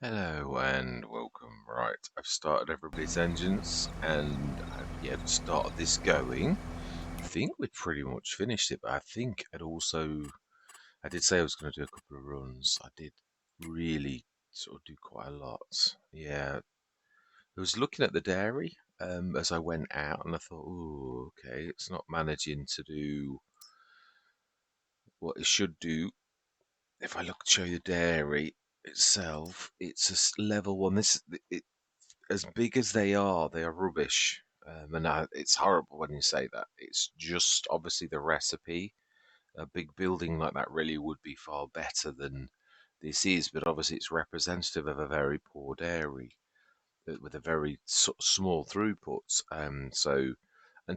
Hello and welcome. Right, I've started everybody's engines and I've started this going. I think we'd pretty much finished it, but I think I did say I was going to do a couple of runs. I did really sort of do quite a lot. Yeah, I was looking at the dairy as I went out and I thought, oh, okay, it's not managing to do what it should do. If I show you the dairy itself, it's a level one. As big as they are rubbish. It's horrible when you say that. It's just obviously the recipe. A big building like that really would be far better than this is, but obviously it's representative of a very poor dairy with a very small throughput. And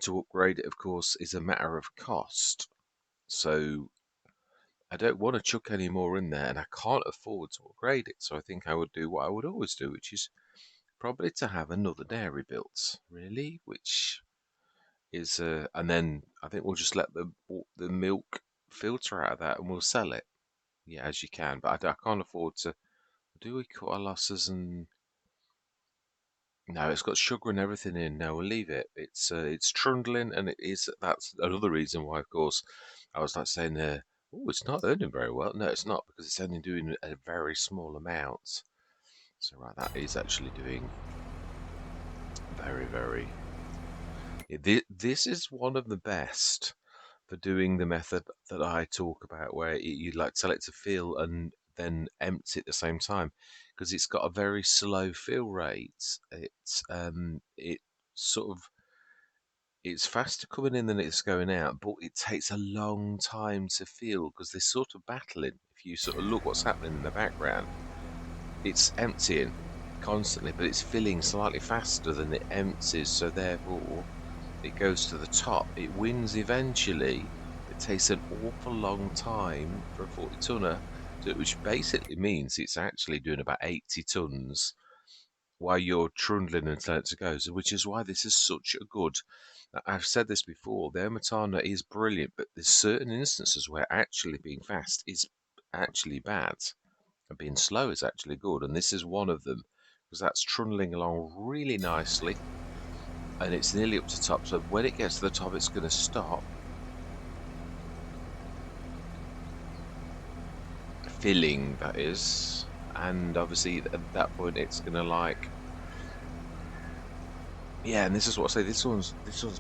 to upgrade it, of course, is a matter of cost. So I don't want to chuck any more in there, and I can't afford to upgrade it. So I think I would do what I would always do, which is probably to have another dairy built, really, which is, and then I think we'll just let the milk filter out of that, and we'll sell it, yeah, as you can. But I can't afford to. Do we cut our losses and no? It's got sugar and everything in. No, we'll leave it. It's trundling, and it is. That's another reason why, of course, I was like saying, oh, it's not earning very well. No, it's not because it's only doing a very small amount. So right, that is actually doing very, very. This is one of the best for doing the method that I talk about, where you like tell it to fill and then empty at the same time, because it's got a very slow fill rate. It sort of it's faster coming in than it's going out, but it takes a long time to fill because they're sort of battling. If you sort of look what's happening in the background, it's emptying constantly, but it's filling slightly faster than it empties, so therefore it goes to the top. It wins eventually. It takes an awful long time for a 40 tonner, which basically means it's actually doing about 80 tons while you're trundling until it goes, which is why this is such a good. I've said this before, the Omatana is brilliant, but there's certain instances where actually being fast is actually bad and being slow is actually good, and this is one of them because that's trundling along really nicely and it's nearly up to top. So when it gets to the top, it's going to stop filling, that is, and obviously at that point it's going to yeah. And this is what I say. This one's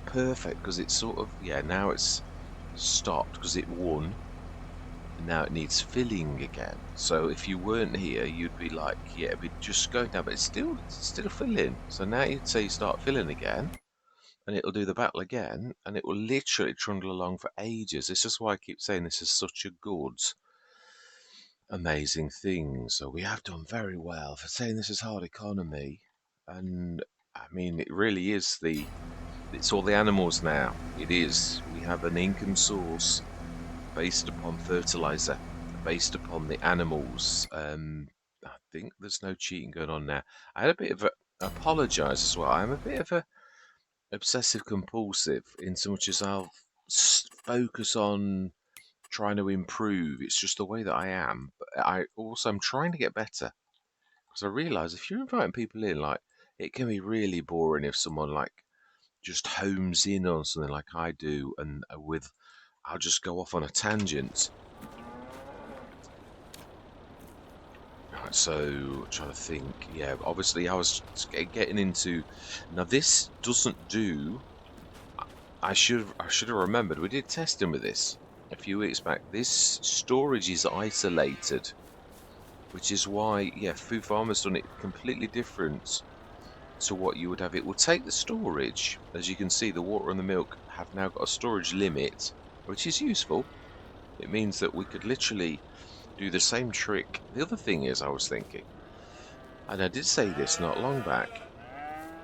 perfect because it's sort of now it's stopped because it won. And now it needs filling again. So if you weren't here, you'd be like, yeah, it'd be just going down, but it's still filling. So now you'd say you start filling again, and it'll do the battle again, and it will literally trundle along for ages. This is why I keep saying this is such a good, amazing thing. So we have done very well for saying this is hard economy, and I mean it really is it's all the animals now. It is. We have an income source based upon fertilizer, based upon the animals. I think there's no cheating going on now. I had a bit of a apologise as well. I'm a bit of a obsessive compulsive in so much as I'll focus on trying to improve. It's just the way that I am. But I'm trying to get better because I realise if you're inviting people in, like it can be really boring if someone like just homes in on something like I do, and I'll just go off on a tangent. Right, so trying to think. Yeah, obviously I was getting into. Now this doesn't do. I should have remembered. We did testing with this a few weeks back. This storage is isolated, which is why Food Farmer's done it completely different to what you would have. It will take the storage, as you can see, the water and the milk have now got a storage limit, which is useful. It means that we could literally do the same trick. The other thing is, I was thinking, and I did say this not long back,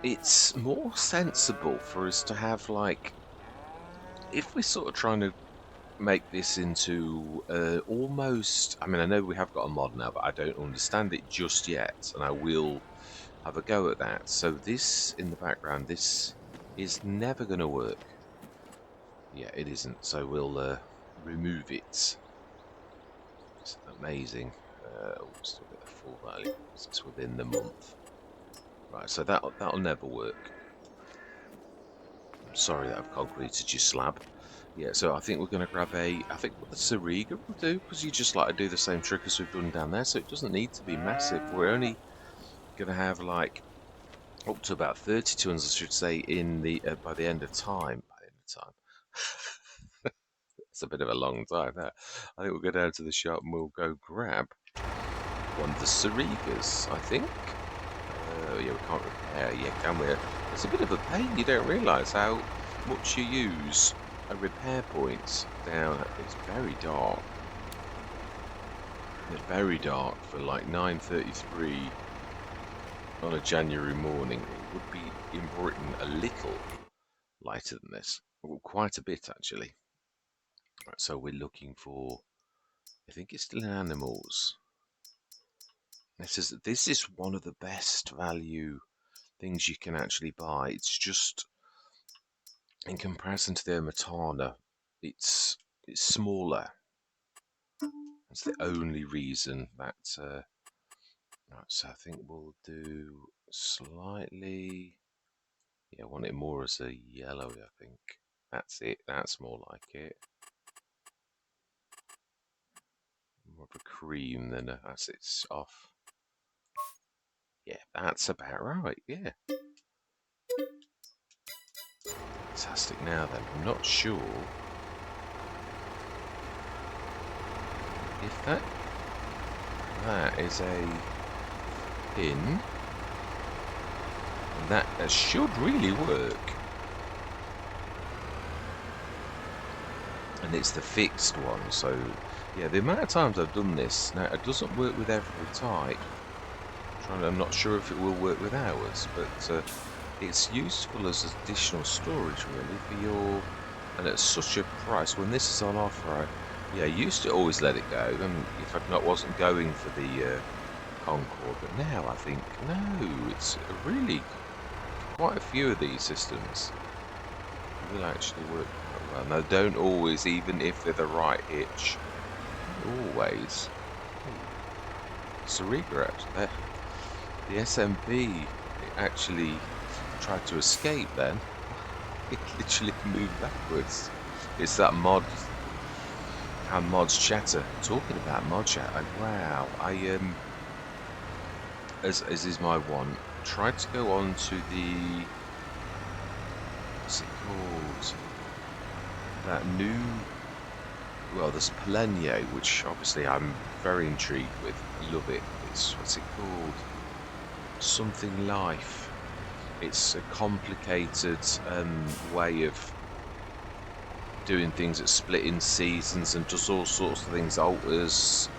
it's more sensible for us to have like, if we're sort of trying to make this into almost, I mean, I know we have got a mod now, but I don't understand it just yet, and I will have a go at that. So this in the background, this is never going to work. Yeah, it isn't. So we'll remove it. It's amazing. Still get the full value because it's within the month. Right, so that'll never work. I'm sorry that I've concreted your slab. Yeah, so I think we're going to grab I think what the Sariga will do, because you just like to do the same trick as we've done down there, so it doesn't need to be massive. We're only going to have like up to about 30 tons, I should say, in the by the end of time. By the end of time. It's a bit of a long time, that. I think we'll go down to the shop and we'll go grab one of the Sarigas, I think. Yeah, we can't repair, yeah, can we? It's a bit of a pain, you don't realise how much you use a repair point down. It's very dark. It's very dark for like 9:33 on a January morning. It would be in Britain a little lighter than this. Well, quite a bit, actually. Right, so we're looking for, I think it's still in animals. This is one of the best value things you can actually buy. It's just, in comparison to the Matana, it's smaller. That's the only reason that. Right, so I think we'll do slightly. Yeah, I want it more as a yellow. I think that's it. That's more like it. More of a cream than a. That's it's off. Yeah, that's about right. Yeah. Fantastic. Now then, I'm not sure if that is a pin. That should really work. And it's the fixed one, so yeah, the amount of times I've done this, now it doesn't work with every type. I'm not sure if it will work with ours, but it's useful as additional storage really for your, and at such a price when this is on offer. I used to always let it go, and if I wasn't going for the Concorde, but now I think no, it's really quite a few of these systems will actually work quite well. Now, don't always, even if they're the right hitch, always. Sariga, actually, the SMP actually tried to escape then. It literally moved backwards. It's that mod, how mods chatter. Talking about mod chat, wow, as is my one, tried to go on to the, what's it called? That new, well, there's Pelenio, which obviously I'm very intrigued with. Love it. It's, what's it called? Something Life. It's a complicated way of doing things that split in seasons and does all sorts of things. Alters.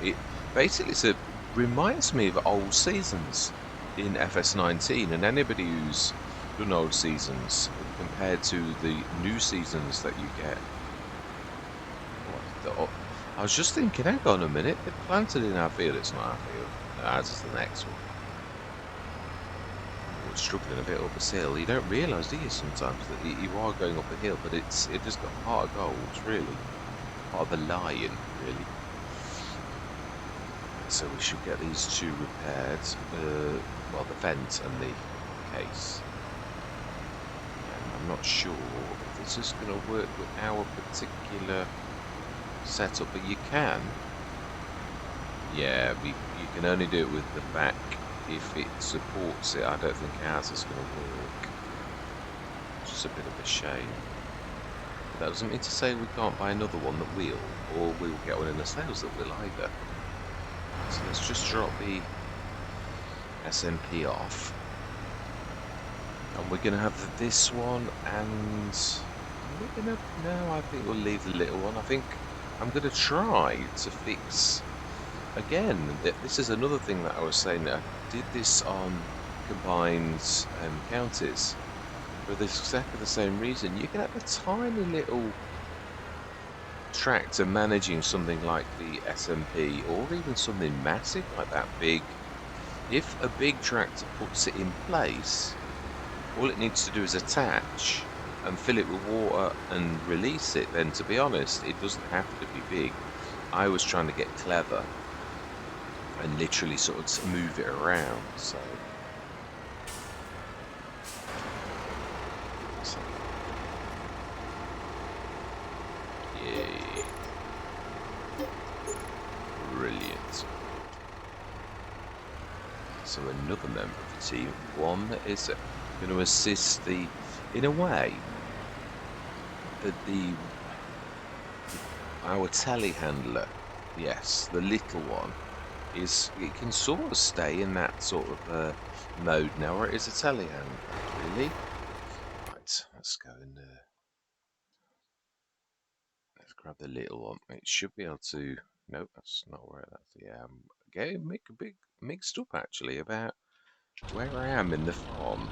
It basically reminds me of old seasons in FS19, and anybody who's done old seasons compared to the new seasons that you get. I was just thinking, hang on a minute, they're planted in our field. It's not our field. Ours is the next one. We're struggling a bit up this hill. You don't realise, do you, sometimes, that you are going up a hill, but it just got part of gold, really. Part of the lion, really. So we should get these two repaired. Well, the vent and the case. And I'm not sure if this is going to work with our particular setup, but you can. Yeah, you can only do it with the back if it supports it. I don't think ours is going to work. It's just a bit of a shame. But that doesn't mean to say we can't buy another one that will, or we will get one in the sales that will either. So let's just drop the SMP off. And we're going to have this one, and we're going to, no, I think we'll leave the little one. I think I'm going to try to fix, again, this is another thing that I was saying, that I did this on combined counties for exactly the same reason. You can have a tiny little tractor managing something like the SMP, or even something massive like that big. If a big tractor puts it in place, all it needs to do is attach and fill it with water and release it. Then, to be honest, it doesn't have to be big. I was trying to get clever and literally sort of move it around. So yay, brilliant. So another member of the team, one that is going to assist in a way, our telehandler, yes, the little one, it can sort of stay in that sort of mode now, where it is a telehandler, really. Right, let's go and let's grab the little one. It should be able to. Nope, that's not where that's. Yeah, I'm getting a bit mixed up actually about where I am in the farm.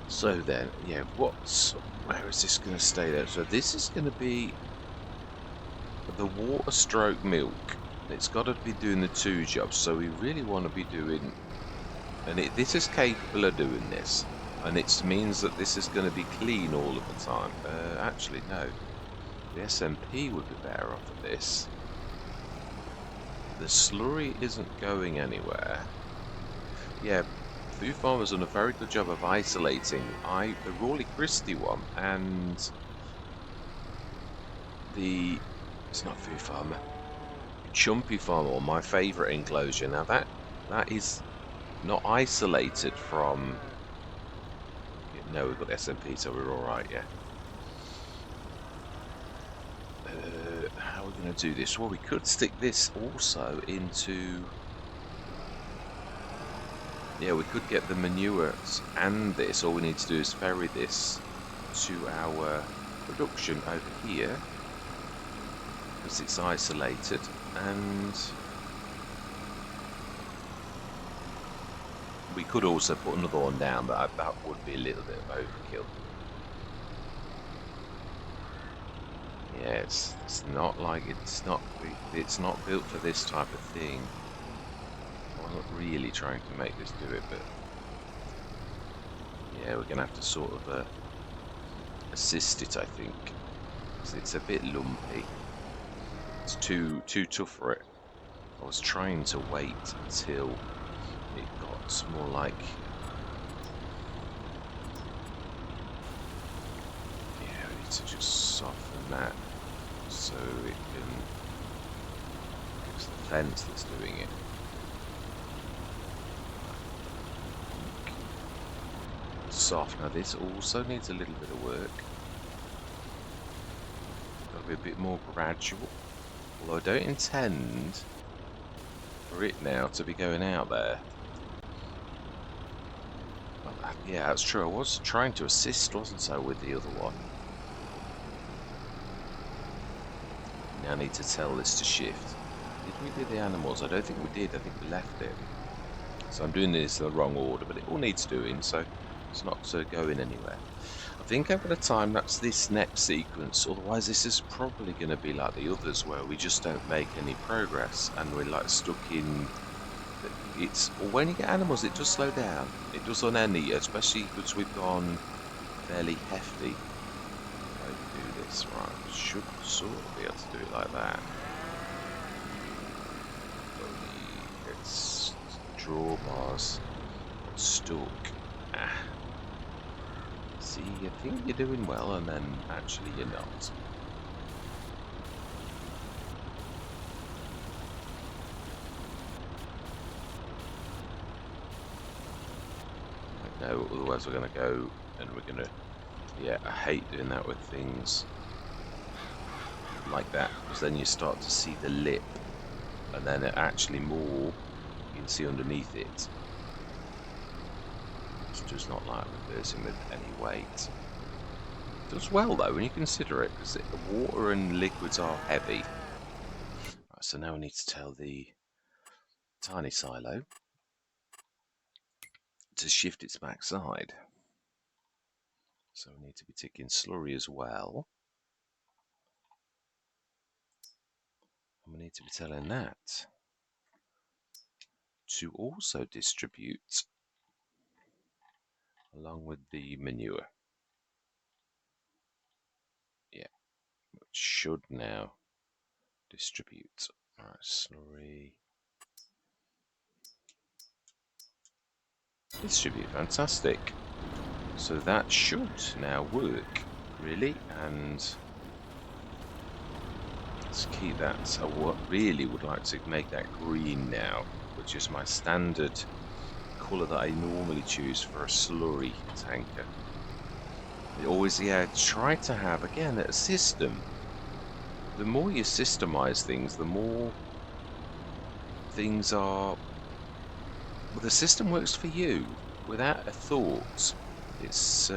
So then, yeah, where is this going to stay there? So this is going to be the water stroke milk. It's got to be doing the two jobs. So we really want to be doing, and this is capable of doing this, and it means that this is going to be clean all of the time. Actually, no, the SMP would be better off at this. The slurry isn't going anywhere. Yeah, Food Farmer's done a very good job of isolating the Rawley Christie one and it's not Food Farmer, Chumpy Farmer, or my favourite enclosure. Now that is not isolated from. No, we've got the SMP, so we're all right. Yeah. How are we going to do this? Well, we could stick this also into. Yeah, we could get the manure and this. All we need to do is ferry this to our production over here, because it's isolated, and we could also put another one down, but that would be a little bit of overkill. Yeah, it's not like it's not built for this type of thing. I wasn't really trying to make this do it, but yeah, we're gonna have to sort of assist it, I think, because it's a bit lumpy. It's too tough for it. I was trying to wait until it got more like, yeah, we need to just soften that so it can, it's the fence that's doing it. Soft. Now this also needs a little bit of work. Got to be a bit more gradual. Although I don't intend for it now to be going out there. Yeah, that's true. I was trying to assist, wasn't I, with the other one? Now I need to tell this to shift. Did we do the animals? I don't think we did. I think we left it. So I'm doing this in the wrong order, but it all needs doing, so it's not going anywhere. I think over the time that's this next sequence, otherwise this is probably going to be like the others where we just don't make any progress and we're like stuck in. When you get animals, it does slow down. It does on any, especially because we've gone fairly hefty. How do you do this? Right, should sort of be able to do it like that. It's draw bars stuck. See, you think you're doing well, and then actually you're not. No, otherwise we're going to go and we're going to. Yeah, I hate doing that with things like that, because then you start to see the lip, and then it actually more you can see underneath it. It does not like reversing with any weight. It does well though when you consider it, because the water and liquids are heavy. Right, so now we need to tell the tiny silo to shift its backside. So we need to be ticking slurry as well. And we need to be telling that to also distribute along with the manure. Yeah, which should now distribute. Alright, slurry. This should be fantastic. So that should now work, really, and let's keep that. I really would like to make that green now, which is my standard colour that I normally choose for a slurry tanker. It always, yeah, try to have, again, a system. The more you systemize things, the more things are, well, the system works for you without a thought. It's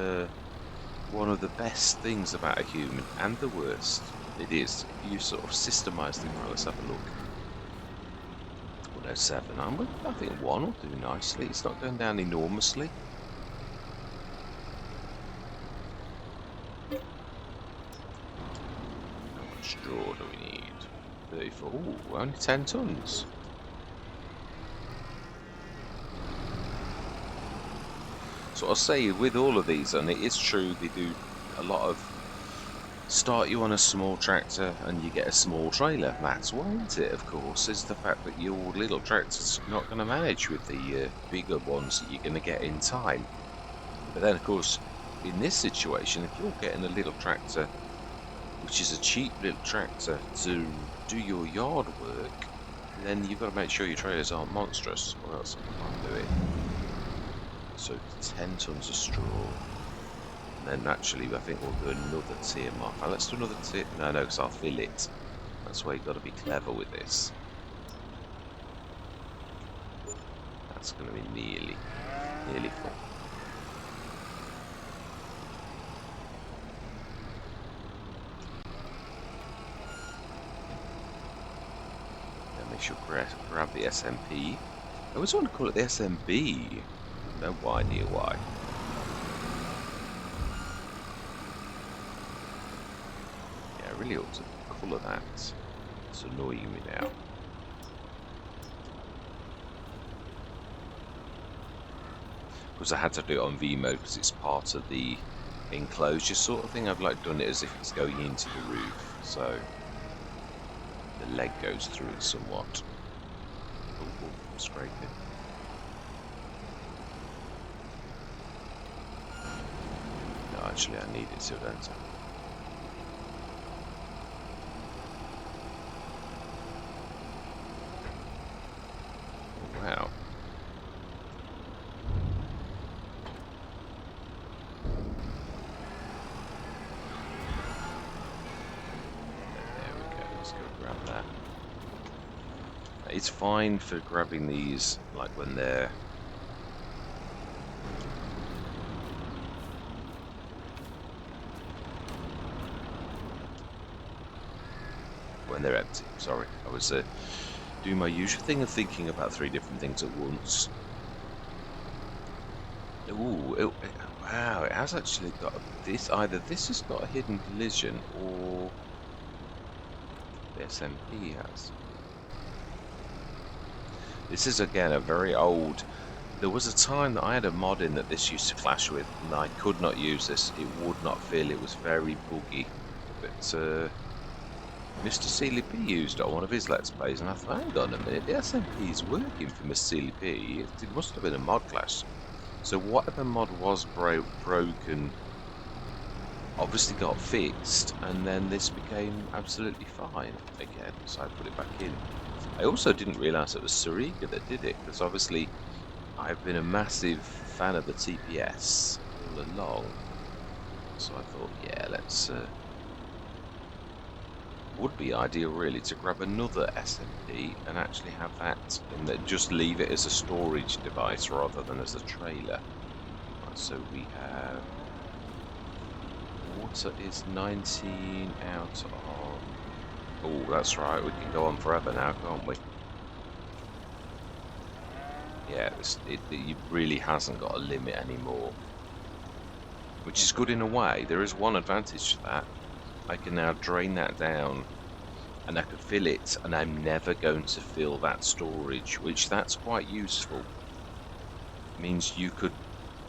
one of the best things about a human, and the worst. It is. If you sort of systemize things, right, let's have a look. 107. I think 1 will do nicely. It's not going down enormously. How much straw do we need? 34. Ooh, only 10 tons. So I'll say with all of these, and it is true, they do a lot of start you on a small tractor and you get a small trailer. That's why, isn't it? Of course, is the fact that your little tractor's not going to manage with the bigger ones that you're going to get in time. But then, of course, in this situation, if you're getting a little tractor, which is a cheap little tractor to do your yard work, then you've got to make sure your trailers aren't monstrous, or else you can't do it. So 10 tons of straw. And then naturally, I think we'll do another tier mark. Now, let's do another tier. No, because I'll fill it. That's why you've got to be clever with this. That's going to be nearly full. Then we should grab the SMP. I always want to call it the SMB. No idea why. Yeah, I really ought to colour that. It's annoying me now. Because I had to do it on V mode because it's part of the enclosure sort of thing. I've like done it as if it's going into the roof, so the leg goes through it somewhat. Oh, scraping. No, actually I need it to, don't I? Oh, wow. There we go, let's go grab that. It's fine for grabbing these, like when they're empty. Sorry, I was doing my usual thing of thinking about 3 different things at once. Ooh, wow, it has actually got this. Either this has got a hidden collision, or the SMP has. This is again a very old. There was a time that I had a mod in that this used to clash with, and I could not use this. It would not fill. It was very buggy. But Mr. Sealy P used it on one of his Let's Plays, and I thought, hang on a minute, the SMP is working for Mr. Sealy P. It must have been a mod clash. So whatever mod was broken obviously got fixed, and then this became absolutely fine again, so I put it back in. I also didn't realise it was Suriga that did it, because obviously I've been a massive fan of the TPS all along, so I thought, yeah, let's would be ideal really to grab another SMP and actually have that, and just leave it as a storage device rather than as a trailer. Right, so we have water is 19 out of. Oh, that's right. We can go on forever now, can't we? Yeah, it really hasn't got a limit anymore, which is good in a way. There is one advantage to that. I can now drain that down and I could fill it, and I'm never going to fill that storage, which that's quite useful. It means you could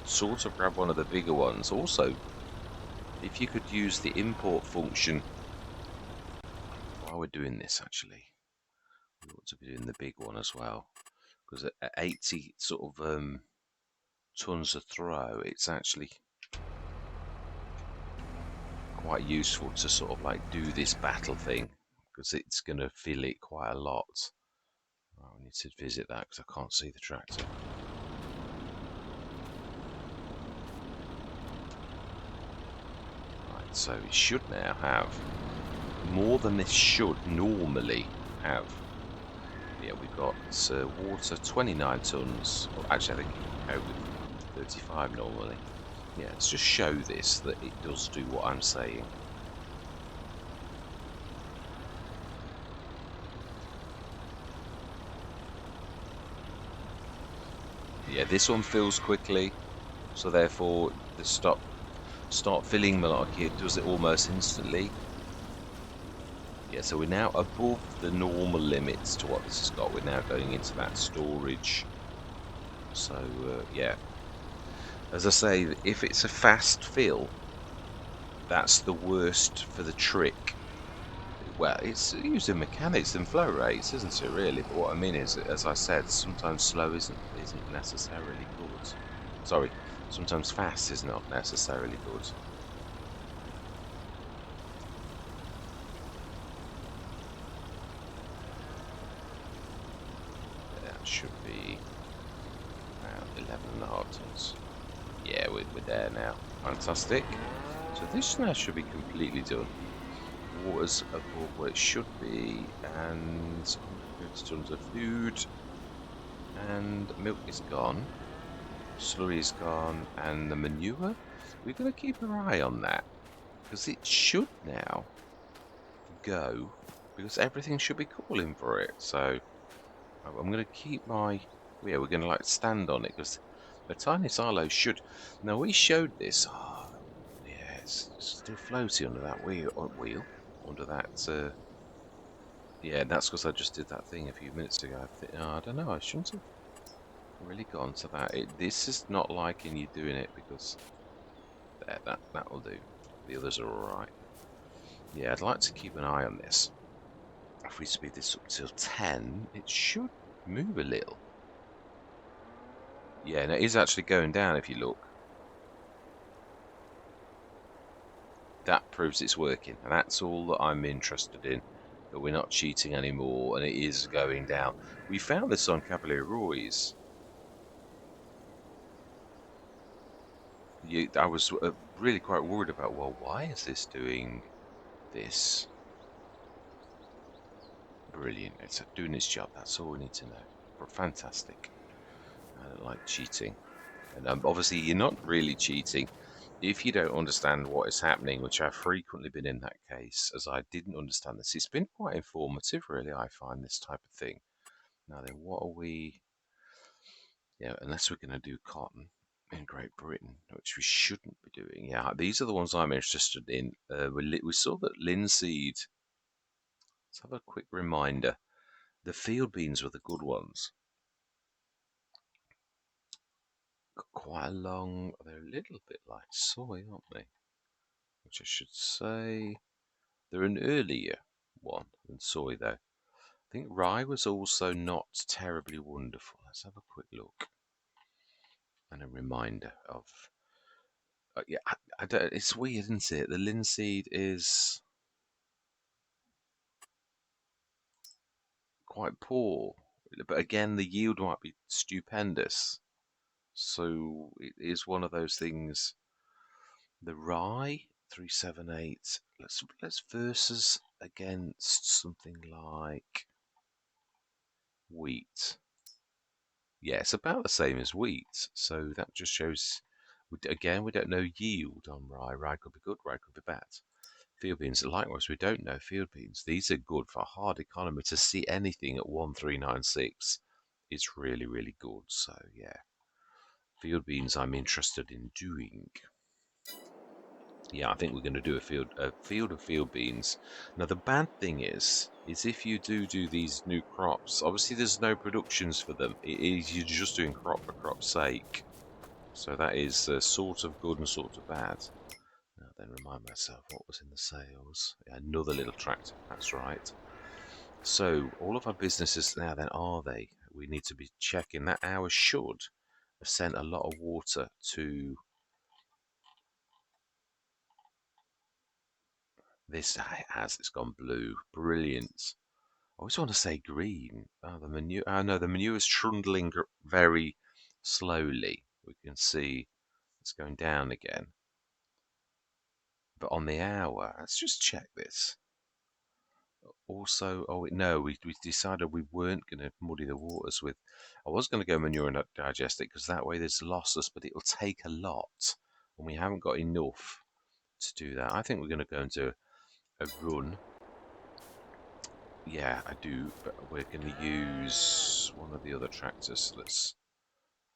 sort of grab one of the bigger ones. Also, if you could use the import function while we're doing this, actually, we ought to be doing the big one as well, because at 80 sort of tons of throw, it's actually quite useful to sort of like do this battle thing, because it's going to fill it quite a lot. Right, we need to visit that because I can't see the tractor. Right, so it should now have more than this should normally have. Yeah, we've got water 29 tons. Well, actually, I think you can cope with 35 normally. Yeah, let's just show this that it does do what I'm saying. Yeah, this one fills quickly, so therefore the start filling malarkey, it does it almost instantly. Yeah, so we're now above the normal limits to what this has got. We're now going into that storage. So yeah, as I say, if it's a fast fill, that's the worst for the trick. Well, it's using mechanics and flow rates, isn't it, really? But what I mean is, as I said, sometimes slow isn't necessarily good. Sorry, sometimes fast is not necessarily good. That should be about 11.5 tons. Yeah, we're there now. Fantastic. So this now should be completely done. Water's above where it should be, and 150 tons of food, and milk is gone. Slurry is gone, and the manure, we're going to keep our eye on that, because it should now go, because everything should be calling for it. So I'm going to keep my, yeah, we're going to like stand on it, because the tiny silo should, now we showed this, oh, yeah, it's still floating under that wheel under that, yeah, that's because I just did that thing a few minutes ago. I don't know, I shouldn't have really gone to that. This is not liking you doing it, because there, that will do. The others are alright. Yeah, I'd like to keep an eye on this. If we speed this up till 10, it should move a little. Yeah, and it is actually going down if you look. That proves it's working, and that's all that I'm interested in. That we're not cheating anymore, and it is going down. We found this on Cavalier Roy's. I was really quite worried about, well, why is this doing this? Brilliant. It's doing its job. That's all we need to know. Fantastic. I don't like cheating. And obviously, you're not really cheating if you don't understand what is happening, which I've frequently been in that case, as I didn't understand this. It's been quite informative, really, I find, this type of thing. Now then, what are we... Yeah, unless we're going to do cotton in Great Britain, which we shouldn't be doing. Yeah, these are the ones I'm interested in. We saw that linseed. Let's have a quick reminder. The field beans were the good ones. Got quite a long... They're a little bit like soy, aren't they? Which I should say... They're an earlier one than soy, though. I think rye was also not terribly wonderful. Let's have a quick look. And a reminder of... yeah, I don't, it's weird, isn't it? The linseed is quite poor. But again, the yield might be stupendous. So it is one of those things. The rye 378. Let's versus against something like wheat. Yeah, it's about the same as wheat. So that just shows. Again, we don't know yield on rye. Rye could be good, rye could be bad. Field beans, likewise, we don't know field beans. These are good for hard economy. To see anything at 1396 is really, really good. So yeah, field beans I'm interested in doing. Yeah, I think we're going to do a field of field beans. Now the bad thing is if you do these new crops, obviously there's no productions for them. It is you're just doing crop for crop's sake. So that is sort of good and sort of bad. Now then, remind myself what was in the sales. Yeah, another little tractor. That's right. So all of our businesses now then are they? We need to be checking that ours should sent a lot of water to this. It has. It's gone blue. Brilliant. I always want to say green. Oh, the manure. Oh no, the manure is trundling very slowly. We can see it's going down again. But on the hour, let's just check this. Also, oh no, we decided we weren't going to muddy the waters with. I was going to go manure and digestic because that way there's losses, but it'll take a lot, and we haven't got enough to do that. I think we're going to go into a run. Yeah, I do, but we're going to use one of the other tractors that's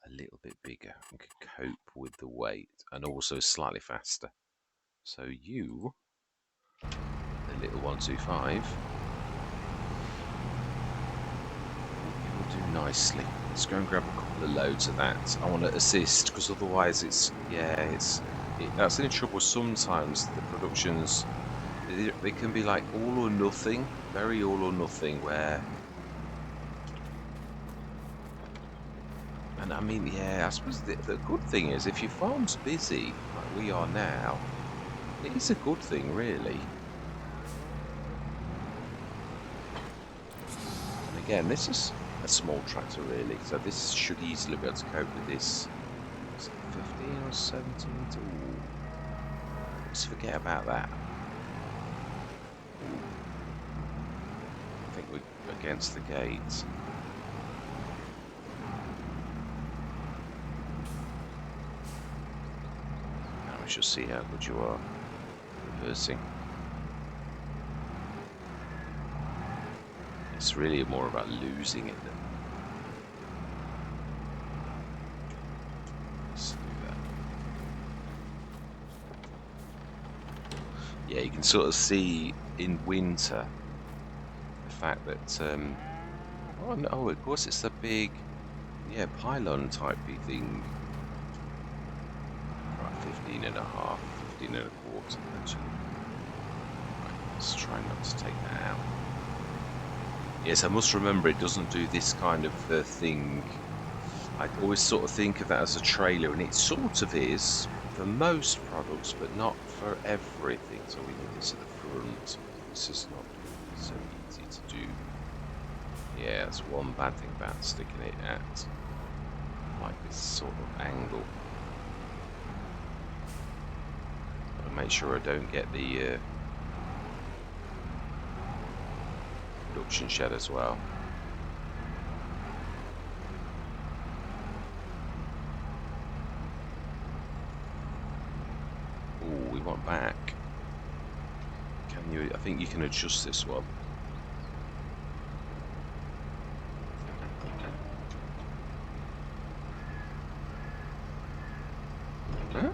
a little bit bigger and can cope with the weight and also slightly faster. So you, the little 125, you will do nicely. Let's go and grab a couple of loads of that. I want to assist because otherwise that's the trouble. Sometimes the productions they can be like all or nothing, very all or nothing, where. And I mean, yeah, I suppose the good thing is if your farm's busy, like we are now, it is a good thing, really. And again, this is a small tractor, really, so this should easily be able to cope with this. Is it 15 or 17? Ooh. Let's forget about that. I think we're against the gate. We shall see how good you are reversing. It's really more about losing it than. Let's do that. Yeah, you can sort of see in winter the fact that. Oh no! Of course, it's the big, pylon typey thing. 15 and a half, 15 and a quarter actually. Right, let's try not to take that out. Yes, I must remember it doesn't do this kind of thing. I always sort of think of that as a trailer, and it sort of is for most products, but not for everything. So we need this at the front. This is not so easy to do. Yeah, that's one bad thing about sticking it at like this sort of angle. Make sure I don't get the production shed as well. Oh, we want back. Can you? I think you can adjust this one. Huh?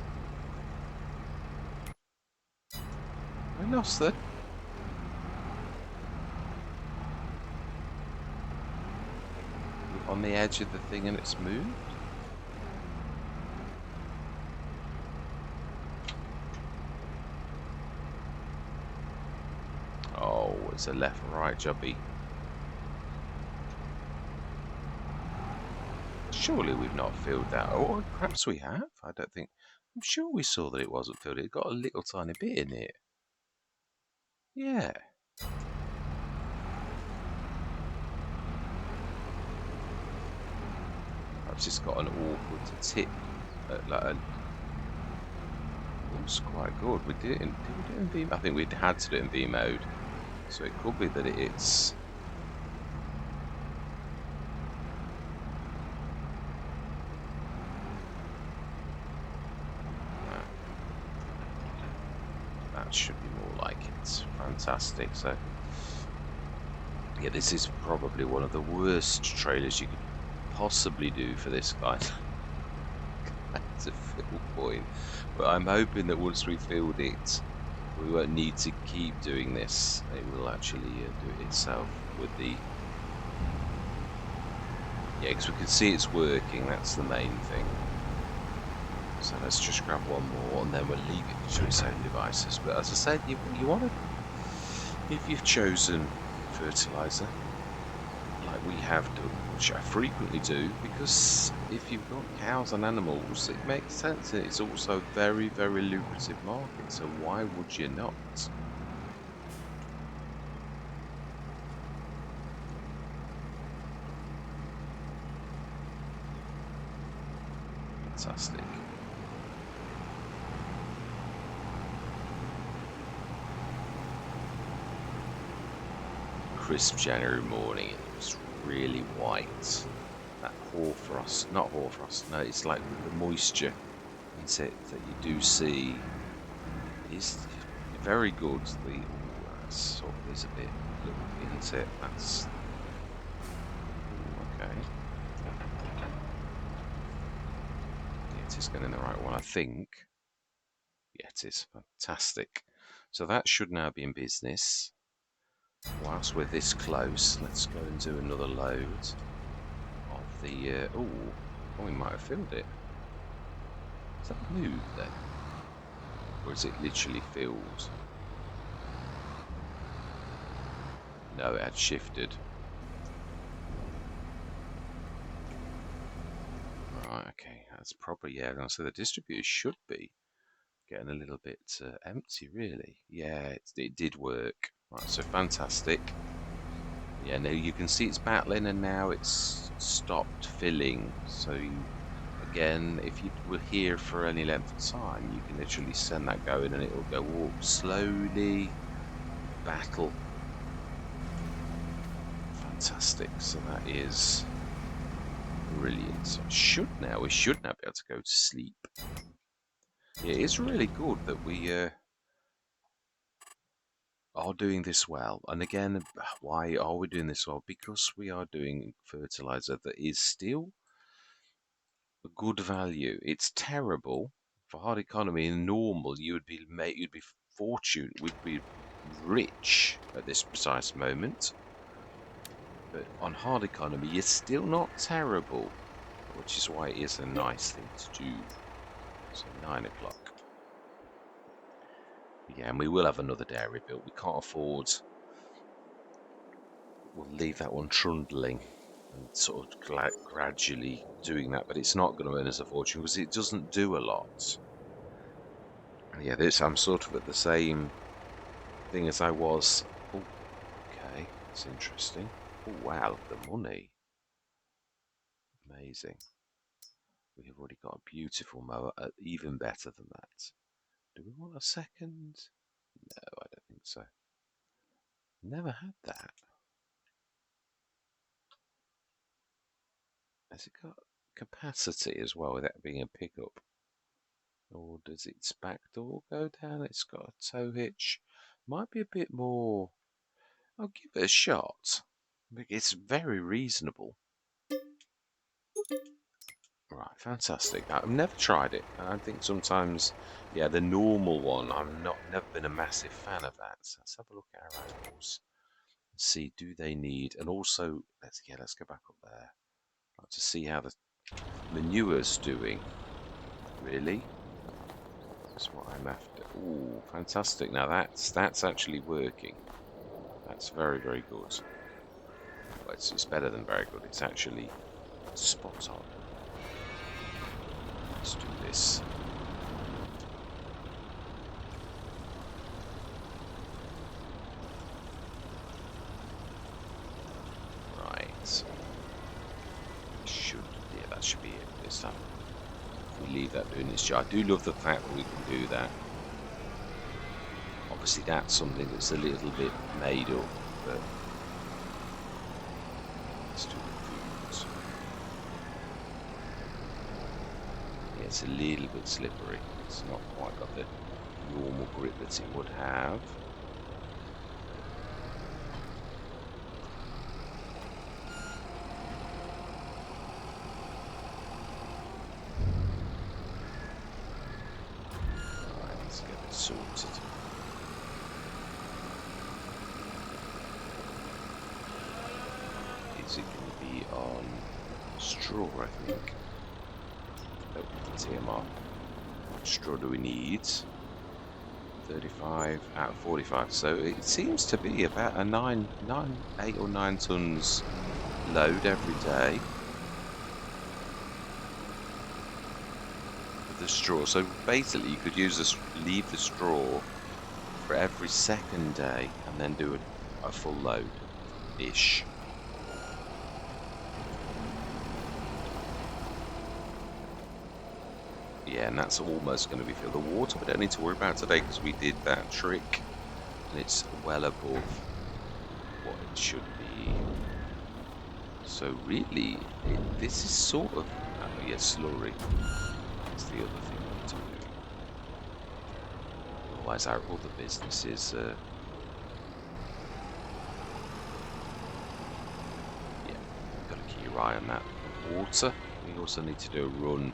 I lost that. On the edge of the thing and it's moved? Oh, it's a left and right jobby. Surely we've not filled that. Or perhaps we have. I don't think. I'm sure we saw that it wasn't filled. It got a little tiny bit in it. Yeah. Perhaps it's got an awkward tip. It was quite good. We did it in V mode. I think we'd had to do it in V mode. So it could be that it's. That should be more like it. Fantastic. So. Yeah, this is probably one of the worst trailers you could possibly do for this guy. That's a fill point. But I'm hoping that once we filled it, we won't need to keep doing this. It will actually do it itself with the. Yeah, because we can see it's working. That's the main thing. So let's just grab one more, and then we'll leave it to its own devices. But as I said, you want to, if you've chosen fertilizer, like we have done, which I frequently do, because if you've got cows and animals, it makes sense. It's also a very, very lucrative market, so why would you not? Fantastic. Crisp January morning, it was really white. That hoarfrost, not hoarfrost, no, it's like the moisture insect that you do see is very good. The that's sort of is a bit little insect. That's okay. Yeah, it is going in the right one, I think. Yeah, it is fantastic. So that should now be in business. Whilst we're this close, let's go and do another load of the. Oh, we might have filled it. Is that moved then? Or is it literally filled? No, it had shifted. Right, okay. That's probably, yeah, I'm going to say the distributor should be getting a little bit empty, really. Yeah, it did work. Right, so fantastic. Yeah, now you can see it's battling and now it's stopped filling. So again, if you were here for any length of time, you can literally send that going and it will go up slowly, battle. Fantastic. So that is brilliant. So we should now be able to go to sleep. Yeah, it's really good that we are doing this well. And again, why are we doing this well? Because we are doing fertilizer that is still a good value. It's terrible for hard economy. In normal, you'd be fortunate, would be rich at this precise moment. But on hard economy, you're still not terrible, which is why it is a nice thing to do. So 9 o'clock. Yeah, and we will have another dairy built. We can't afford. We'll leave that one trundling and sort of gradually doing that, but it's not going to earn us a fortune because it doesn't do a lot. And yeah, I'm sort of at the same thing as I was. Oh, okay, that's interesting. Oh wow, the money. Amazing. We have already got a beautiful mower, even better than that. Do we want a second? No, I don't think so. Never had that. Has it got capacity as well without being a pickup? Or does its back door go down? It's got a tow hitch. Might be a bit more. I'll give it a shot. It's very reasonable. Right, fantastic. I've never tried it. I think sometimes, yeah, the normal one, never been a massive fan of that. So let's have a look at our animals and see, do they need, and also, let's go back up there. I'd like to see how the manure's doing. Really? That's what I'm after. Ooh, fantastic. Now that's actually working. That's very, very good. Well, it's better than very good. It's actually spot on. Let's do this. Right. That should be it this time. If we leave that doing its job. I do love the fact that we can do that. Obviously that's something that's a little bit made up, but let's do the foods. Yeah, it's a little bit slippery. It's not quite got the normal grip that it would have. Right, let's get it sorted. Is it going to be on straw, I think? Nope, TMR. What straw do we need? 35 out of 45. So it seems to be about a 8 or 9 tons load every day with the straw. So basically, you could leave the straw for every second day and then do a full load-ish. Yeah, and that's almost going to be filled. The water we don't need to worry about today because we did that trick and it's well above what it should be. So really, this is sort of, oh yeah, slurry. That's the other thing we need to do. Otherwise our other businesses, yeah, got to keep your eye on that. Water, we also need to do a run,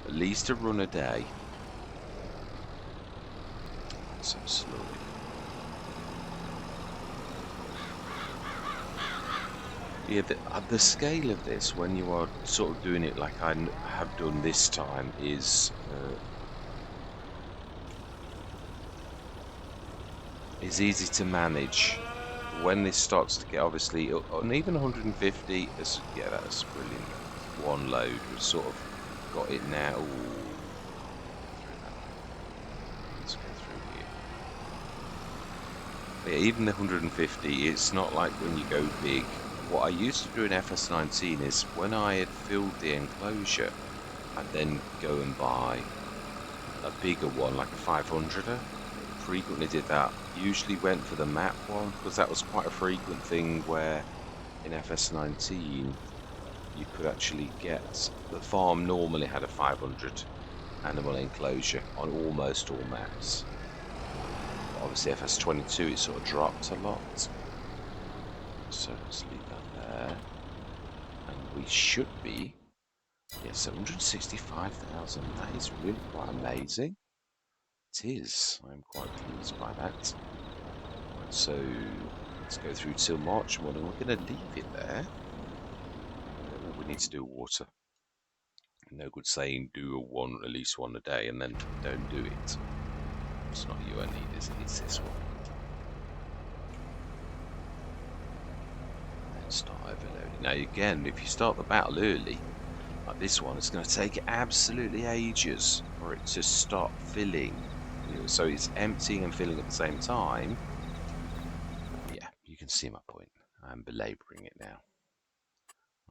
at least a run a day. Some slurry. Yeah, the scale of this, when you are sort of doing it like I have done this time, is easy to manage. When this starts to get obviously, and even 150, yeah, that's brilliant. One load, we've sort of got it now. Ooh, let's go through here. Yeah, even the 150, it's not like when you go big. What I used to do in FS19 is when I had filled the enclosure, I'd then go and buy a bigger one, like a 500er. Frequently did that. Usually went for the map one because that was quite a frequent thing where in FS19 you could actually get, the farm normally had a 500 animal enclosure on almost all maps. But obviously FS22 it sort of dropped a lot. So let's leave that there. And we should be, yes, 165,000. That is really quite amazing. It is. I'm quite pleased by that. Right, so let's go through till March morning. We're going to leave it there. We need to do water. No good saying do at least one a day and then don't do it. It's not you I need, it's this one. And then start overloading. Now again, if you start the battle early, like this one, it's going to take absolutely ages for it to start filling. So it's emptying and filling at the same time. Yeah, you can see my point. I'm belaboring it now.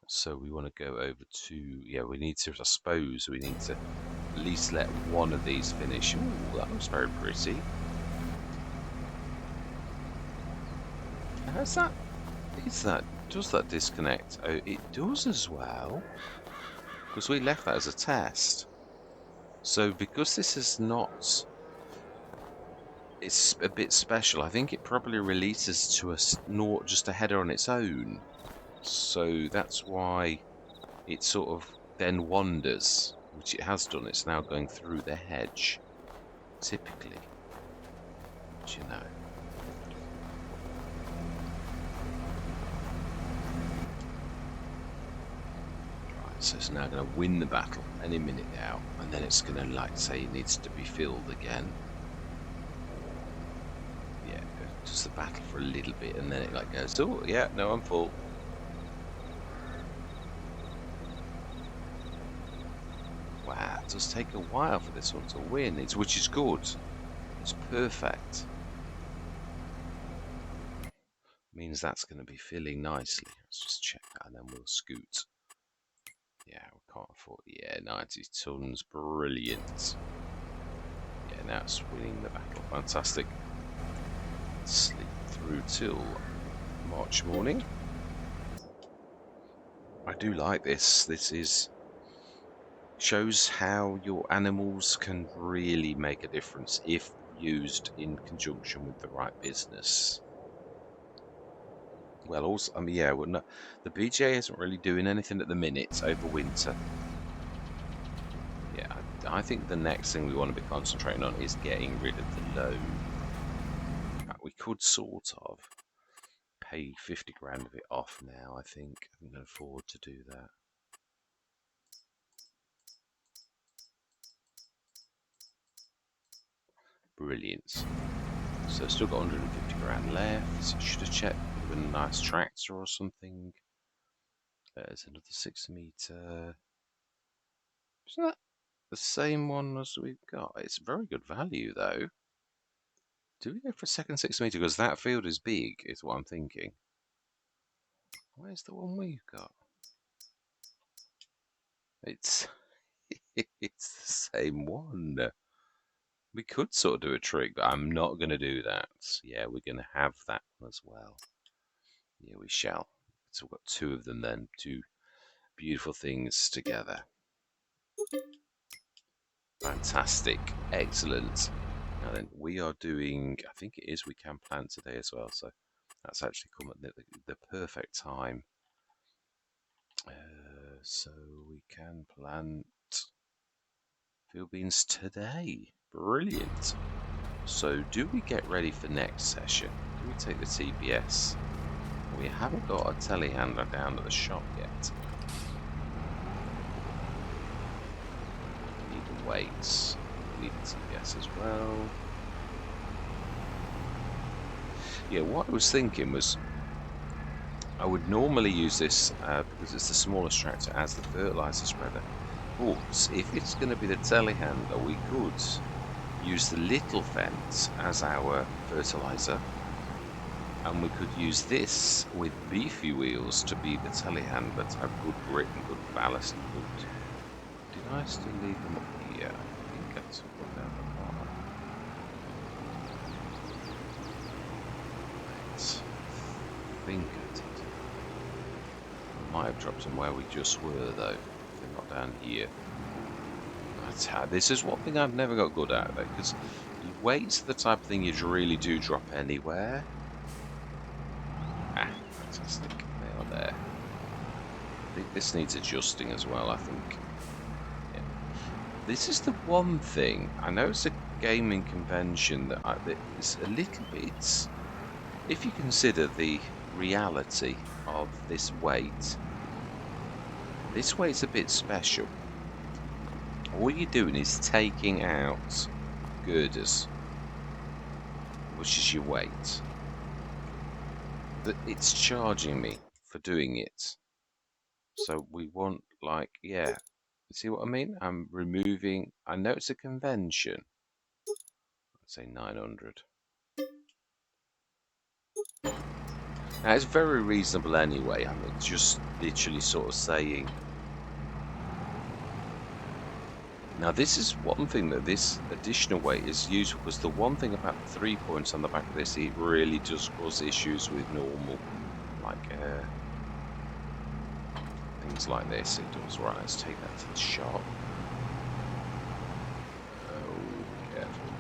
So we want to go over to, yeah, we need to, I suppose we need to at least let one of these finish. Ooh, that looks very pretty. How's that? Does that disconnect? Oh, it does as well. Because we left that as a test. So because this is not, it's a bit special, I think it probably releases to us not just a header on its own. So that's why it sort of then wanders, which it has done. It's now going through the hedge, typically. But you know. So it's now going to win the battle any minute now, and then it's going to, like, say it needs to be filled again. Yeah, just the battle for a little bit, and then it like goes, oh yeah, no, I'm full. Wow, it does take a while for this one to win, which is good. It's perfect. Means that's going to be filling nicely. Let's just check that, and then we'll scoot. Yeah, we can't afford. Yeah, 90 tons, brilliant. Yeah, now it's winning the battle. Fantastic. Sleep through till March morning. I do like this. This shows how your animals can really make a difference if used in conjunction with the right business. Well, also, I mean, yeah, well, no, the BGA isn't really doing anything at the minute over winter. Yeah, I think the next thing we want to be concentrating on is getting rid of the load. In fact, we could sort of pay 50 grand of it off now, I think. I can afford to do that. Brilliant. So still got 150 grand left. Should have checked with a nice tractor or something. There's another 6 metre. Isn't that the same one as we've got? It's very good value though. Do we go for a second 6 metre? Because that field is big, is what I'm thinking. Where's the one we've got? It's it's the same one. We could sort of do a trick, but I'm not going to do that. Yeah, we're going to have that one as well. Yeah, we shall. So we've got two of them then, two beautiful things together. Fantastic. Excellent. Now then, we are doing, I think it is, we can plant today as well, so that's actually come at the perfect time. So we can plant field beans today. Brilliant. So do we get ready for next session? Do we take the TPS? We haven't got a telehandler down at the shop yet. We need the weights. We need the TPS as well. Yeah, what I was thinking was I would normally use this because it's the smallest tractor as the fertilizer spreader. But if it's going to be the telehandler, we could use the little fence as our fertilizer, and we could use this with beefy wheels to be the telehandler to have good grip and good ballast and good. Did I still leave them up here? I think I took them down the bottom. I think I did. I might have dropped them where we just were though. They're not down here. This is one thing I've never got good at though, because weights are the type of thing you really do drop anywhere. Ah, fantastic. They are there. I think this needs adjusting as well, I think. Yeah. This is the one thing, I know it's a gaming convention that it's a little bit, if you consider the reality of this weight's a bit special. All you're doing is taking out girders, which is your weight. But it's charging me for doing it. So we want, like, yeah. See what I mean? I'm removing, I know it's a convention. Let's say 900. Now it's very reasonable anyway. I'm just literally sort of saying. Now this is one thing that this additional weight is useful, because the one thing about the 3 points on the back of this, it really does cause issues with normal, like things like this. It does. Right, let's take that to the shop. Oh, careful.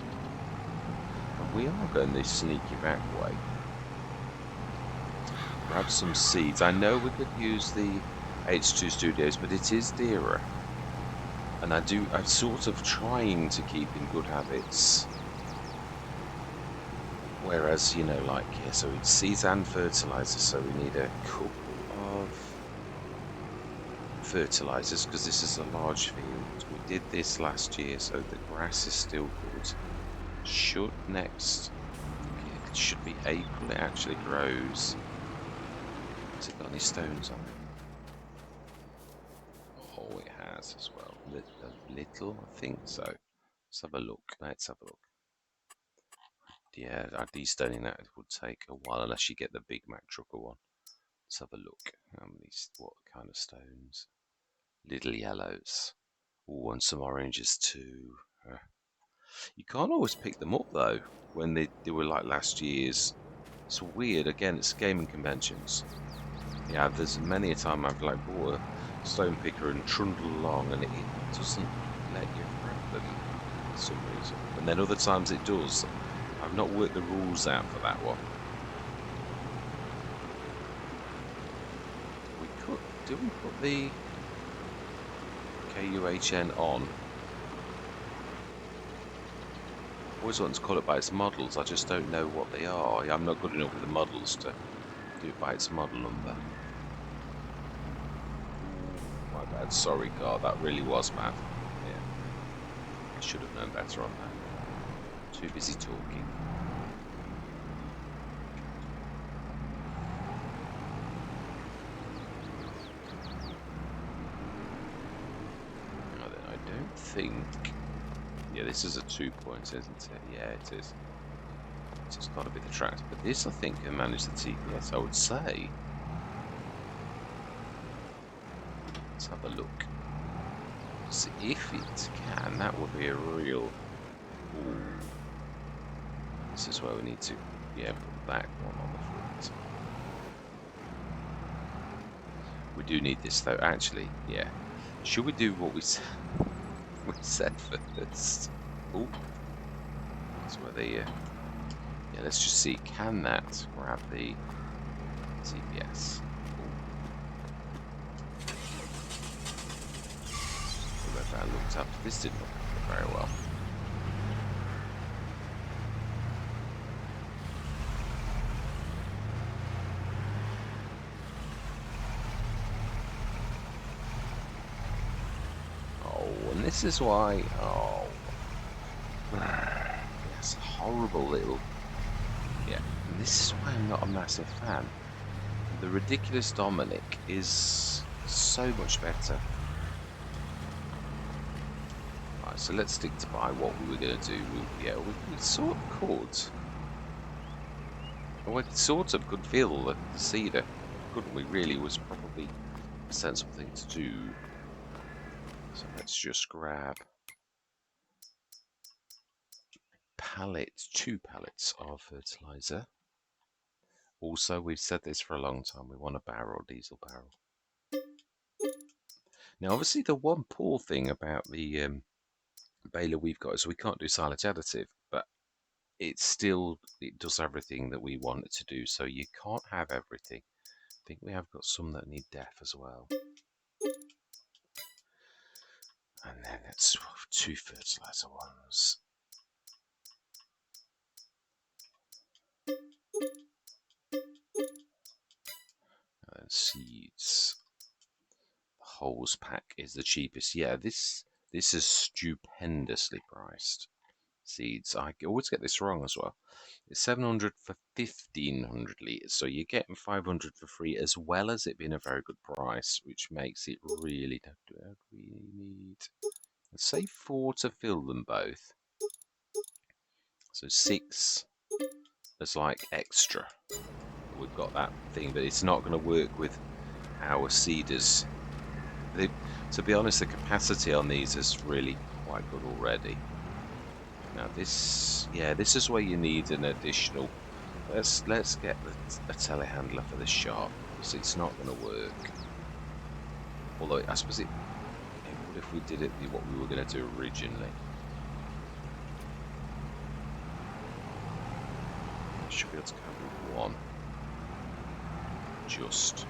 And we are going this sneaky back way. Grab some seeds. I know we could use the H2 Studios, but it is dearer. And I'm sort of trying to keep in good habits. Whereas, you know, like, yeah, so it's seeds and fertilizer, so we need a couple of fertilizers, because this is a large field. We did this last year, so the grass is still good. Should next, it should be April, it actually grows. Has it got any stones on it? Oh, it has as well. A little, I think so. Let's have a look. Let's have a look. Yeah, destoning that would take a while unless you get the big Mack Trucker one. Let's have a look. What kind of stones? Little yellows. Oh, and some oranges too. You can't always pick them up though when they were like last year's. It's weird. Again, it's gaming conventions. Yeah, there's many a time I've like bought a stone picker and trundle along, and it doesn't let you grab them for some reason. And then other times it does. I've not worked the rules out for that one. Do we put the KUHN on? I always want to call it by its models. I just don't know what they are. I'm not good enough with the models to do it by its model number. My bad. Sorry, car. That really was bad. Yeah. I should have known better on that. Too busy talking. think... Yeah, this is a 2-point, isn't it? Yeah, it is. So it's got to be the tractor. But this, I think, can manage the TPS, I would say. Let's have a look. So if it can, that would be a real... Ooh. This is where we need to, yeah, put the back one on the front. We do need this, though. Actually, yeah. Should we do what we said first? Ooh. That's where the... yeah, let's just see. Can that grab the TPS? Whoever I looked up, this didn't look very well. Oh, and this is why. Oh, yes, horrible little. Yeah, and this is why I'm not a massive fan. The ridiculous Dominic is so much better. Right, so let's stick to by what we were going to do. Yeah, we sort of could. We sort of could feel the cedar, couldn't we? Really was probably a sensible thing to do. So let's just grab two pallets of fertilizer. Also, we've said this for a long time, we want a barrel, diesel barrel. Now, obviously, the one poor thing about the baler we've got is we can't do silage additive, but it does everything that we want it to do, so you can't have everything. I think we have got some that need def as well. And then let's have 2 fertilizer ones. And then seeds. The Holes pack is the cheapest. Yeah, this is stupendously priced. Seeds. I always get this wrong as well. It's 700 for 1500 litres, so you're getting 500 for free, as well as it being a very good price, which makes it really... We need... Let's say 4 to fill them both. So 6 as like extra. We've got that thing, but it's not going to work with our seeders. To be honest, the capacity on these is really quite good already. Now this, yeah, this is where you need an additional. Let's get a telehandler for the shop, because it's not going to work. Although I suppose it would if we did it what we were going to do originally. Should be able to cover one. Just.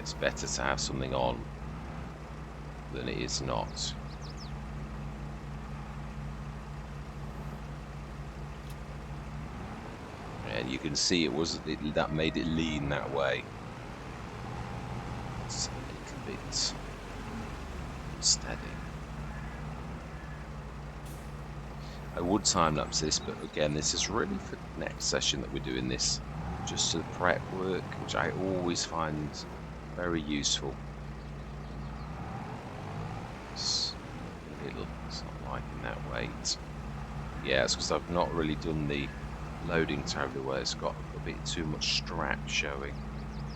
It's better to have something on than it is not. And you can see that made it lean that way. It's a little bit unsteady. I would time-lapse this, but again, this is really for the next session that we're doing this. Just the prep work, which I always find very useful. It's not liking that weight. Yeah, it's because I've not really done the loading terribly well. It's got a bit too much strap showing,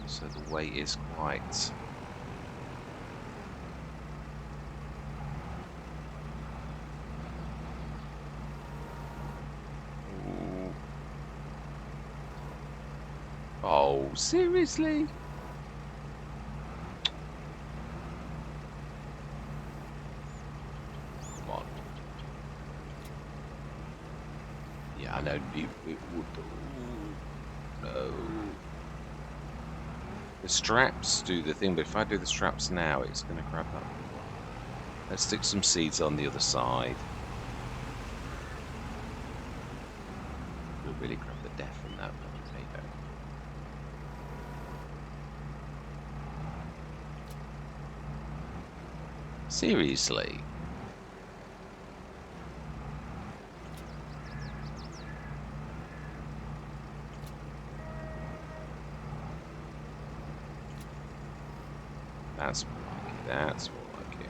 so the weight is quite... Ooh. Oh, seriously? I know it would. No. The straps do the thing, but if I do the straps now, it's going to grab that. Let's stick some seeds on the other side. We'll really grab the def in that one, okay, Seriously? That's more like it. That's more like it.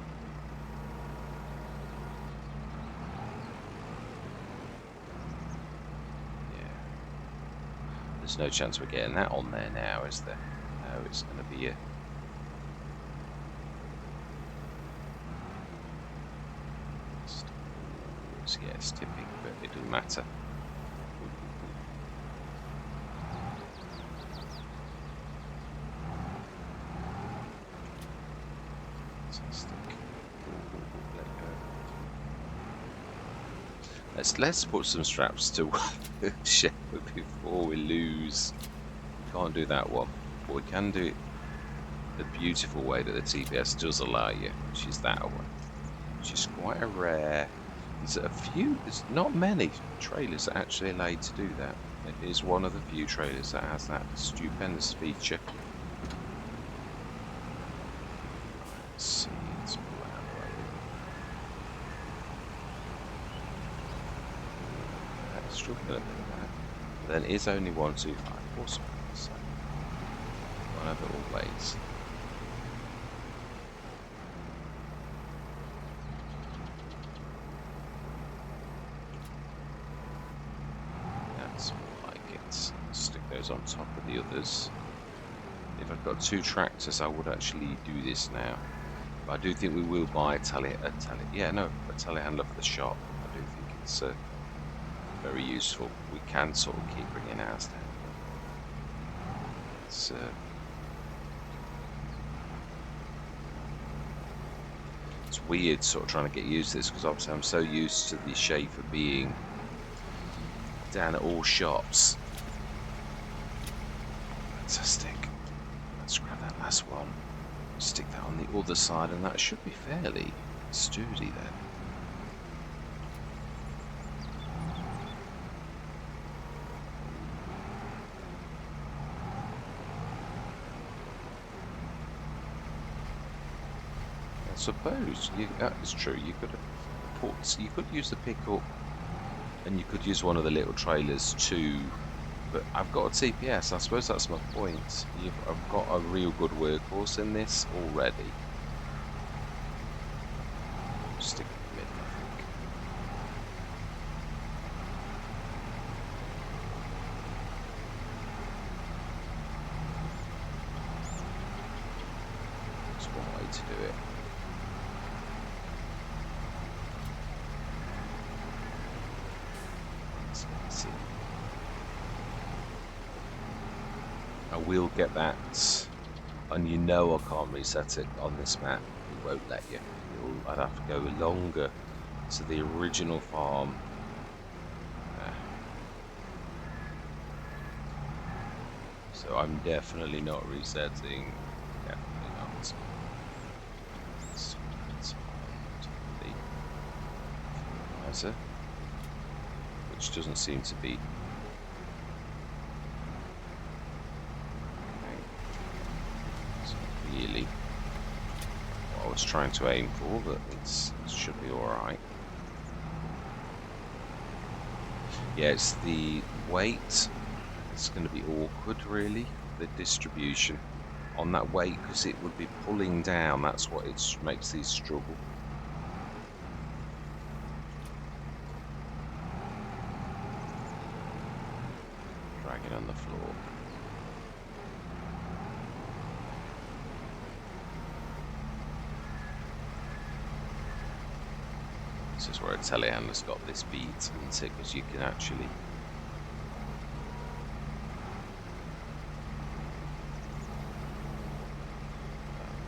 Yeah. There's no chance we're getting that on there now, is there? No, it's going to be a... Yeah, it's tipping, but it doesn't matter. Fantastic. Let go. Let's put some straps to the shepherd before we lose. We can't do that one, but we can do it the beautiful way that the TPS does allow you, which is that one, which is quite a rare. There's not many trailers that actually allow you to do that. It is one of the few trailers that has that stupendous feature. Let's see, let's pull that out of the way. That's struggling a bit of that. But then it is only 1, 2, 5, 4 spots, so one of it always. On top of the others. If I've got 2 tractors, I would actually do this now. But I do think we will buy a telehandler for the shop. I do think it's very useful. We can sort of keep bringing ours down. It's weird sort of trying to get used to this because obviously I'm so used to the Schaefer being down at all shops. Fantastic. Let's grab that last one. Stick that on the other side, and that should be fairly sturdy then. I suppose that is true. You could use the pickup, and you could use one of the little trailers too. But I've got a TPS, I suppose that's my point. I've got a real good workhorse in this already. Stick in the middle, I think. That's one way to do it. Let's see. I will get that, and you know I can't reset it on this map. It won't let you. I'd have to go longer to the original farm. So I'm definitely not resetting. Definitely not. It's the fertilizer, which doesn't seem to be. Really what I was trying to aim for, but it should be alright. Yeah, it's the weight. It's going to be awkward, really, the distribution on that weight, because it would be pulling down. That's what it makes these struggle. Drag it on the floor. This is where a telehandler's got this beat, isn't it? Because you can actually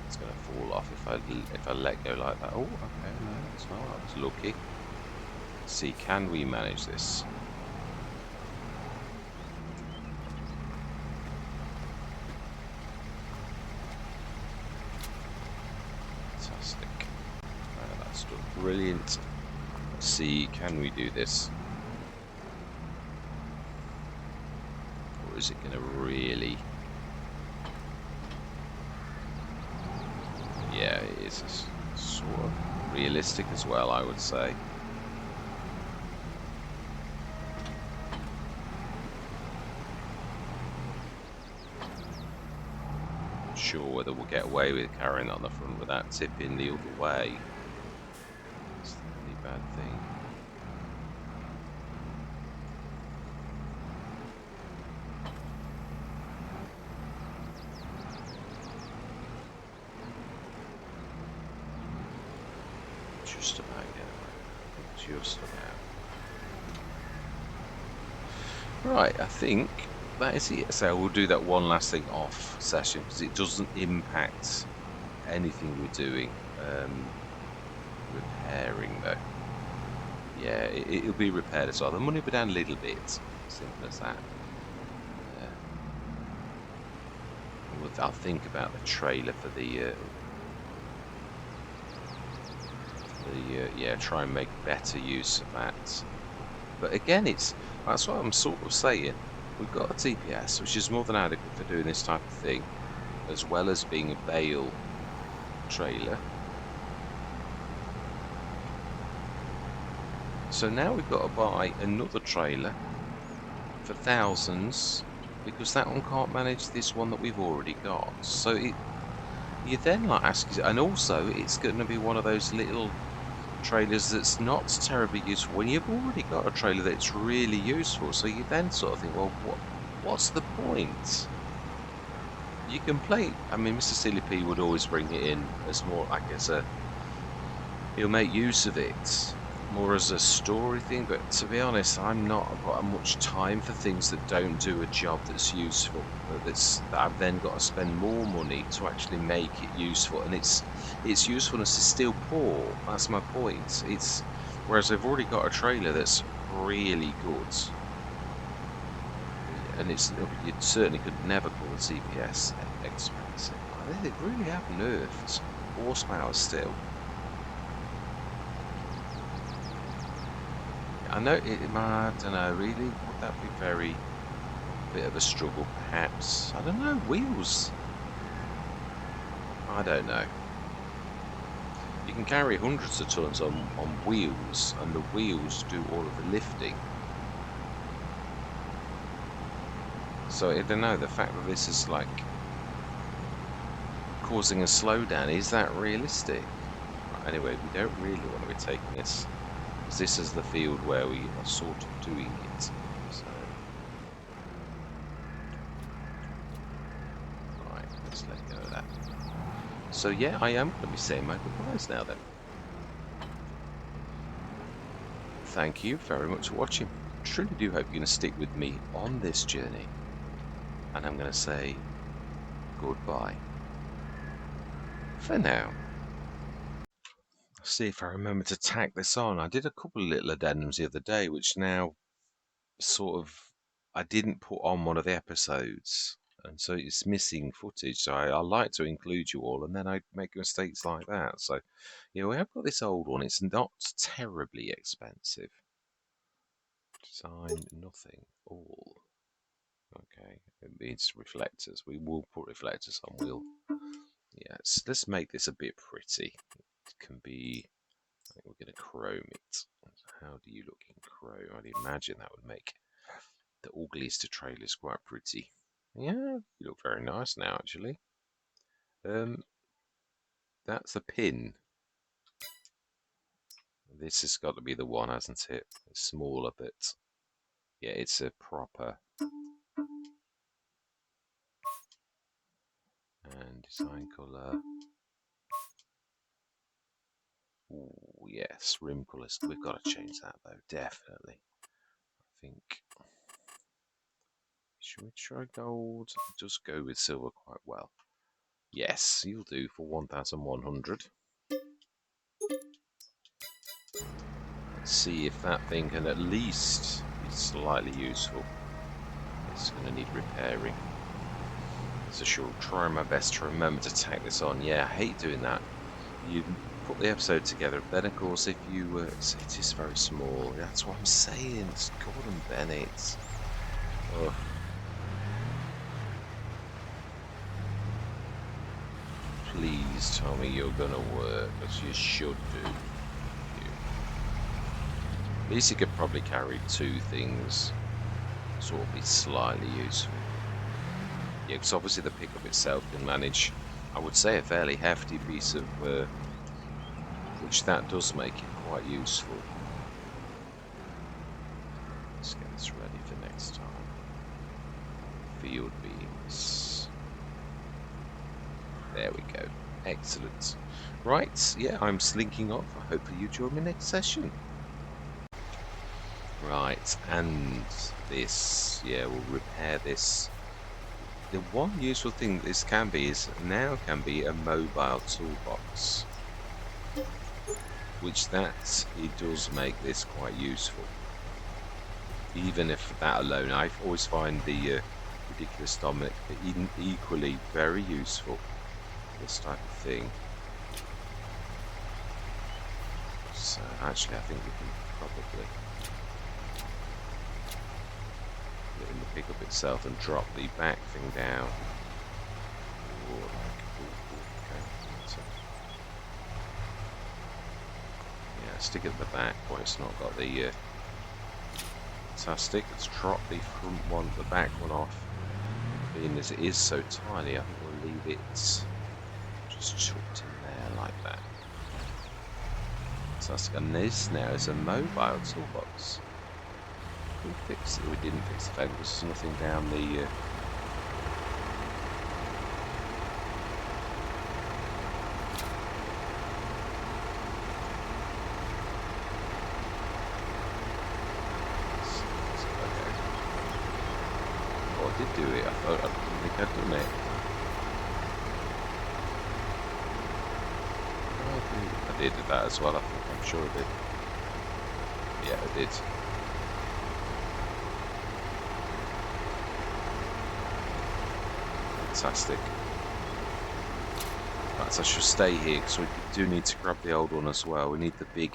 it's going to fall off if I let go like that. Oh, okay, no, it's not. I was lucky. Let's see, can we manage this? Fantastic. That's done brilliant. Let's see, can we do this? Or is it going to really... Yeah, it is sort of realistic as well, I would say. sure whether we'll get away with carrying it on the front without tipping the other way. That's the only bad thing. Just about getting away. Just about. Right, I think that is it. So we'll do that one last thing off session because it doesn't impact anything we're doing. Repairing though. Yeah, it'll be repaired as well. The money will be down a little bit. Simple as that. I'll think about the trailer for the yeah, try and make better use of that. But again, that's what I'm sort of saying. We've got a TPS, which is more than adequate for doing this type of thing, as well as being a bale trailer. So now we've got to buy another trailer for thousands because that one can't manage this one that we've already got. So you then like ask, and also it's going to be one of those little trailers that's not terribly useful when you've already got a trailer that's really useful. So you then sort of think, well, what's the point? You can play. I mean, Mr. Silly P would always bring it in as more, I guess, he'll make use of it more as a story thing. But to be honest, I'm not got much time for things that don't do a job that's useful. That I've then got to spend more money to actually make it useful, and its usefulness is still poor. That's my point. Whereas I've already got a trailer that's really good, and you certainly could never call the CPS expensive. They really have nerfed horsepower still. I know I don't know. Really, would that be very bit of a struggle? Perhaps. I don't know. Wheels. I don't know. You can carry hundreds of tons on wheels, and the wheels do all of the lifting. So I don't know. The fact that this is like causing a slowdown, is that realistic? Right, anyway, we don't really want to be taking this. This is the field where we are sort of doing it. So, right, let's let go of that. So yeah, I am going to be saying my goodbyes now then. Thank you very much for watching. I truly do hope you're going to stick with me on this journey. And I'm going to say goodbye for now. See if I remember to tack this on. I did a couple of little addendums the other day, which now sort of I didn't put on one of the episodes, and so it's missing footage. So I like to include you all, and then I make mistakes like that. So yeah, we have got this old one. It's not terribly expensive. Design nothing all. Okay, it needs reflectors. We will put reflectors on. Yes. Let's make this a bit pretty. It can be. I think we're going to chrome it. How do you look in chrome? I'd imagine that would make the ugliest of trailers quite pretty. Yeah, you look very nice now, actually. That's a pin. This has got to be the one, hasn't it? It's smaller, but yeah, it's a proper. And design color. Ooh, yes, rim colors. We've got to change that though, definitely. I think. Should we try gold? Just go with silver quite well. Yes, you'll do for 1,100. Let's see if that thing can at least be slightly useful. It's going to need repairing. So sure, try my best to remember to tack this on. Yeah, I hate doing that. You put the episode together, then of course if you it is very small. That's what I'm saying. It's Gordon Bennett. Oh. Please tell me you're gonna work, as you should do. At least you could probably carry two things, sort of be slightly useful. Yeah, because obviously the pickup itself can manage, I would say, a fairly hefty piece of, which that does make it quite useful. Let's get this ready for next time. Field beans. There we go. Excellent. Right, yeah, I'm slinking off. I hope that you join me next session. Right, and this, yeah, we'll repair this. The one useful thing that this can be is now can be a mobile toolbox, which it does make this quite useful. Even if that alone, I always find the ridiculous Dominic equally very useful. This type of thing. So actually, I think we can probably put it in the pickup itself and drop the back thing down. Yeah, stick it at the back where it's not got the. Fantastic. Let's drop the front one, the back one off. Being as it is so tiny, I think we'll leave it just chucked in there like that. Fantastic. And this now is a mobile toolbox. We fixed it. We didn't fix the fan because there's nothing down the. Oh, I did do it. I didn't think I'd done it. I did that as well. I'm sure I did. Yeah, I did. Fantastic. Right, so I should stay here because we do need to grab the old one as well. We need the big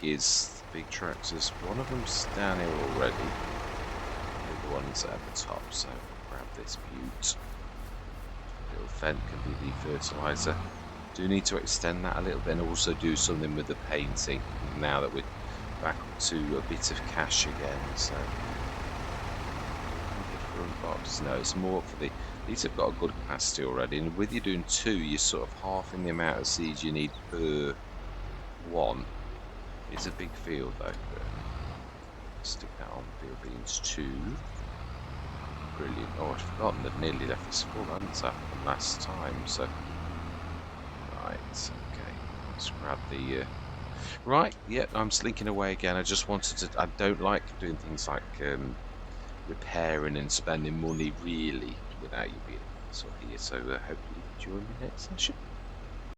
tractors. One of them's down here already. The other one's at the top, so we'll grab this butte. Little vent can be the fertilizer. Do need to extend that a little bit and also do something with the painting now that we're back to a bit of cash again. So different boxes. No, it's more for the. These have got a good capacity already, and with you doing 2, you're sort of halving the amount of seeds you need per one. It's a big field though. Stick that on field beans 2. Brilliant. Oh, I'd forgotten that nearly left this full untap from last time. So right, okay. Let's grab the. Right, yeah, I'm slinking away again. I just wanted to. I don't like doing things like repairing and spending money really without you being sort of here. So hopefully you join me next session.